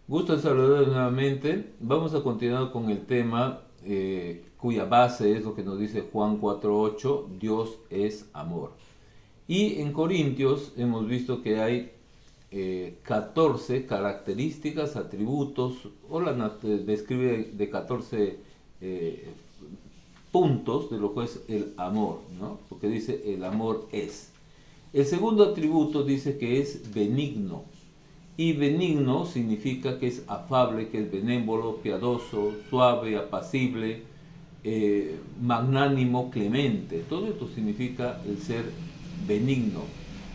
Gusto en saludar nuevamente. Vamos a continuar con el tema cuya base es lo que nos dice Juan 4:8, Dios es amor. Y en Corintios hemos visto que hay 14 características, atributos, o describe de 14 eh, puntos de lo que es el amor, ¿no? Porque dice el amor es. El segundo atributo dice que es benigno. Y benigno significa que es afable, que es benévolo, piadoso, suave, apacible, magnánimo, clemente. Todo esto significa el ser benigno.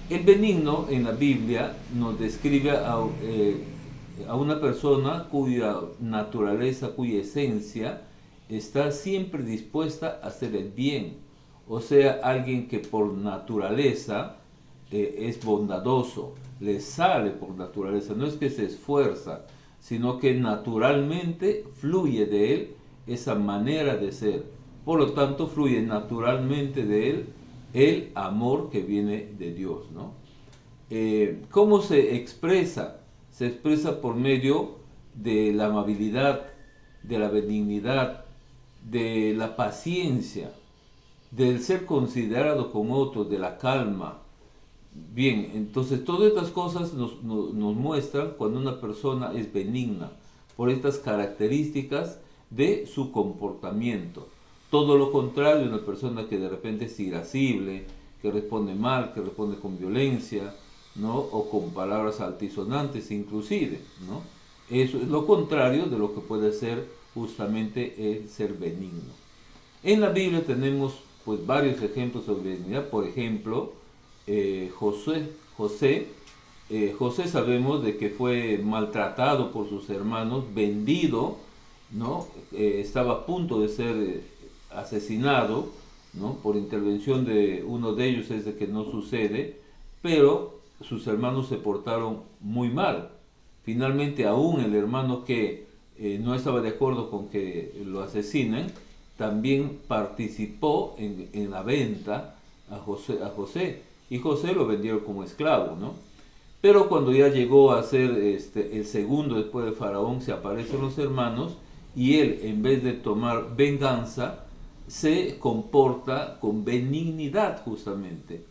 El benigno en la Biblia nos describe a una persona cuya naturaleza, cuya esencia está siempre dispuesta a hacer el bien. O sea, alguien que por naturaleza es bondadoso, le sale por naturaleza, no es que se esfuerza, sino que naturalmente fluye de él esa manera de ser. Por lo tanto, fluye naturalmente de él el amor que viene de Dios, ¿no? ¿Cómo se expresa? Se expresa por medio de la amabilidad, de la benignidad, de la paciencia, del ser considerado con otros, de la calma. Bien, entonces todas estas cosas nos muestran cuando una persona es benigna, por estas características de su comportamiento. Todo lo contrario, una persona que de repente es irascible, que responde mal, que responde con violencia, ¿no? O con palabras altisonantes inclusive, ¿no? Eso es lo contrario de lo que puede ser justamente el ser benigno. En la Biblia tenemos pues varios ejemplos sobre benignidad. Por ejemplo, José, José sabemos de que fue maltratado por sus hermanos, vendido, ¿no? Estaba a punto de ser asesinado, ¿no? Por intervención de uno de ellos es de que no sucede, pero sus hermanos se portaron muy mal. Finalmente, aún el hermano que no estaba de acuerdo con que lo asesinen, también participó en la venta a José, y José lo vendieron como esclavo, ¿no? Pero cuando ya llegó a ser el segundo después de Faraón, se aparecen los hermanos y él, en vez de tomar venganza, se comporta con benignidad justamente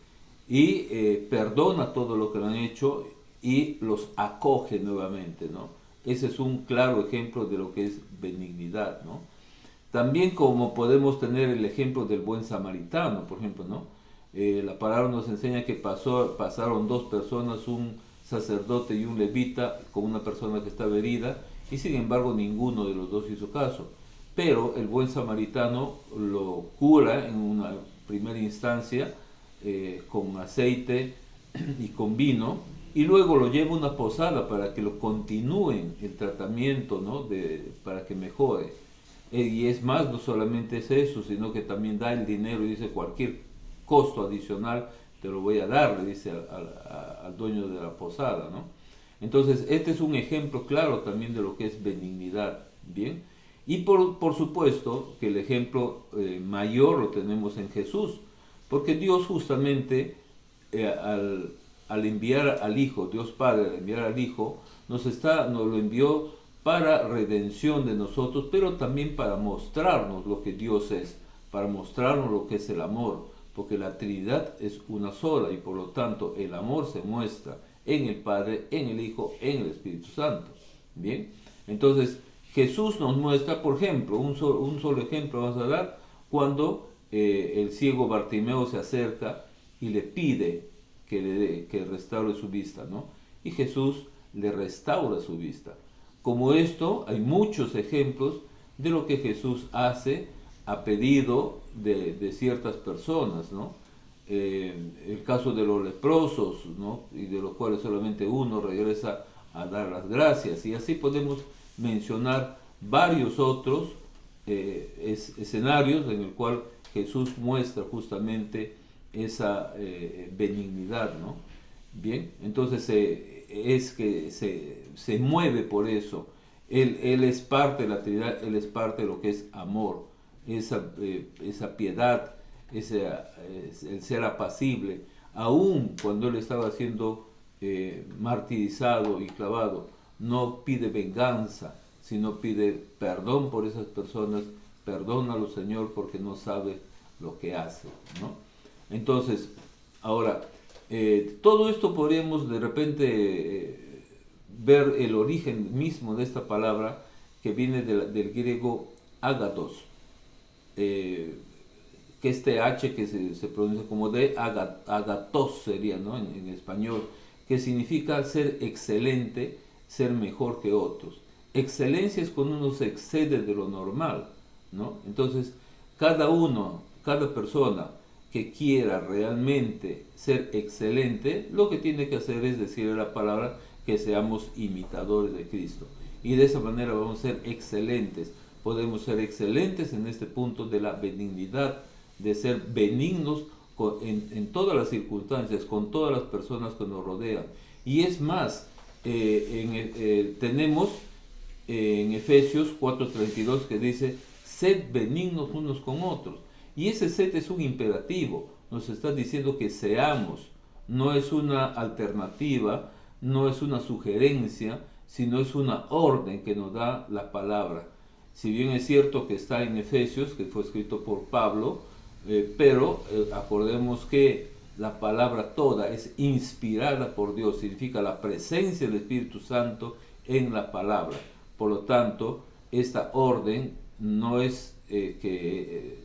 y perdona todo lo que le han hecho y los acoge nuevamente, ¿no? Ese es un claro ejemplo de lo que es benignidad, ¿no? También como podemos tener el ejemplo del buen samaritano, por ejemplo, ¿no? La palabra nos enseña que pasaron dos personas, un sacerdote y un levita, con una persona que estaba herida, y sin embargo ninguno de los dos hizo caso. Pero el buen samaritano lo cura en una primera instancia con aceite y con vino, y luego lo lleva a una posada para que lo continúen el tratamiento, ¿no? Para que mejore. Y es más, no solamente es eso, sino que también da el dinero y dice cualquier costo adicional te lo voy a dar, le dice al dueño de la posada, ¿no? Entonces, este es un ejemplo claro también de lo que es benignidad, ¿bien? Y por supuesto que el ejemplo mayor lo tenemos en Jesús, porque Dios justamente al enviar al Hijo, Dios Padre al enviar al Hijo, nos lo envió para redención de nosotros, pero también para mostrarnos lo que Dios es, para mostrarnos lo que es el amor, porque la Trinidad es una sola y por lo tanto el amor se muestra en el Padre, en el Hijo, en el Espíritu Santo. Bien, entonces Jesús nos muestra, por ejemplo, un solo ejemplo vamos a dar, cuando el ciego Bartimeo se acerca y le pide que restaure su vista, ¿no? Y Jesús le restaura su vista. Como esto, hay muchos ejemplos de lo que Jesús hace a pedido de ciertas personas, ¿no? El caso de los leprosos, ¿no? Y de los cuales solamente uno regresa a dar las gracias. Y así podemos mencionar varios otros escenarios en el cual Jesús muestra justamente esa benignidad, ¿no? Bien, entonces es que se mueve por eso. Él es parte de la Trinidad, Él es parte de lo que es amor, esa piedad, el ser apacible. Aún cuando Él estaba siendo martirizado y clavado, no pide venganza, sino pide perdón por esas personas. Perdónalo, Señor, porque no sabe lo que hace, ¿no? Entonces, ahora, todo esto podríamos de repente ver el origen mismo de esta palabra que viene del griego agathos, que este H que se pronuncia como de agathos sería, ¿no? En español, que significa ser excelente, ser mejor que otros. Excelencia es cuando uno se excede de lo normal, ¿no? Entonces, cada persona que quiera realmente ser excelente, lo que tiene que hacer es decirle la palabra que seamos imitadores de Cristo. Y de esa manera vamos a ser excelentes. Podemos ser excelentes en este punto de la benignidad, de ser benignos en todas las circunstancias, con todas las personas que nos rodean. Y es más, tenemos en Efesios 4:32 que dice, sed benignos unos con otros. Y ese sed es un imperativo, nos está diciendo que seamos, no es una alternativa, no es una sugerencia, sino es una orden que nos da la palabra. Si bien es cierto que está en Efesios, que fue escrito por Pablo, pero acordemos que la palabra toda es inspirada por Dios, significa la presencia del Espíritu Santo en la palabra. Por lo tanto, esta orden no es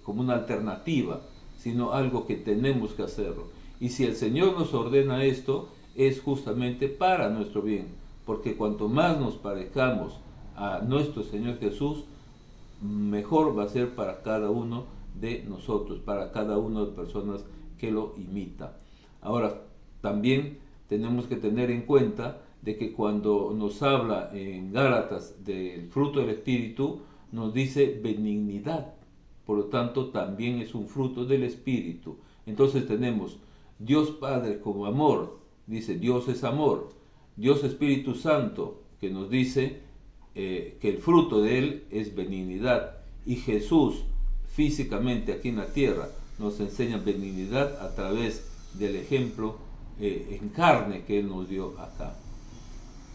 como una alternativa, sino algo que tenemos que hacerlo. Y si el Señor nos ordena esto, es justamente para nuestro bien, porque cuanto más nos parezcamos a nuestro Señor Jesús, mejor va a ser para cada uno de nosotros, para cada una de las personas que lo imita. Ahora, también tenemos que tener en cuenta de que cuando nos habla en Gálatas del fruto del Espíritu, nos dice benignidad. Por lo tanto, también es un fruto del Espíritu. Entonces tenemos Dios Padre como amor, dice Dios es amor. Dios Espíritu Santo, que nos dice que el fruto de Él es benignidad. Y Jesús, físicamente aquí en la tierra, nos enseña benignidad a través del ejemplo en carne que Él nos dio acá.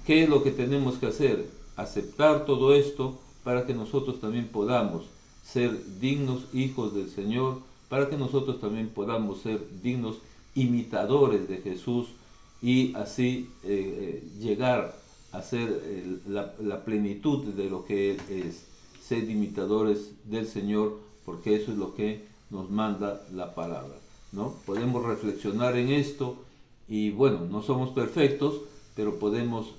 ¿Qué es lo que tenemos que hacer? Aceptar todo esto para que nosotros también podamos ser dignos hijos del Señor, para que nosotros también podamos ser dignos imitadores de Jesús y así llegar a ser la plenitud de lo que Él es, ser imitadores del Señor, porque eso es lo que nos manda la palabra, ¿no? Podemos reflexionar en esto y bueno, no somos perfectos, pero podemos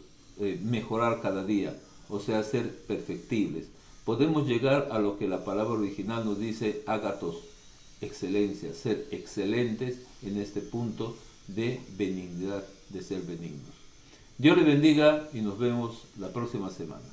mejorar cada día, o sea, ser perfectibles. Podemos llegar a lo que la palabra original nos dice, agathos, excelencia, ser excelentes en este punto de benignidad, de ser benignos. Dios le bendiga y nos vemos la próxima semana.